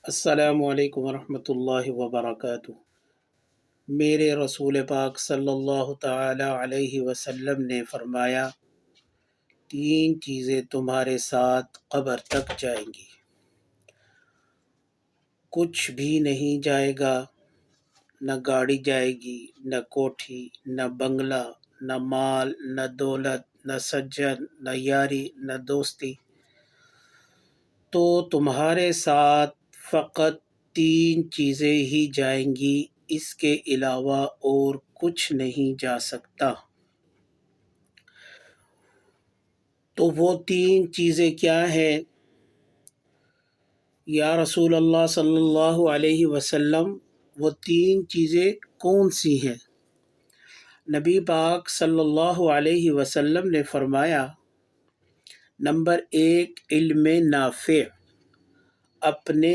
السلام علیکم ورحمۃ اللہ وبرکاتہ۔ میرے رسول پاک صلی اللہ تعالی علیہ وسلم نے فرمایا، تین چیزیں تمہارے ساتھ قبر تک جائیں گی، کچھ بھی نہیں جائے گا، نہ گاڑی جائے گی، نہ کوٹھی، نہ بنگلہ، نہ مال، نہ دولت، نہ سجن، نہ یاری، نہ دوستی۔ تو تمہارے ساتھ فقط تین چیزیں ہی جائیں گی، اس کے علاوہ اور کچھ نہیں جا سکتا۔ تو وہ تین چیزیں کیا ہیں؟ یا رسول اللہ صلی اللہ علیہ وسلم، وہ تین چیزیں کون سی ہیں؟ نبی پاک صلی اللہ علیہ وسلم نے فرمایا، نمبر 1، علم نافع، اپنے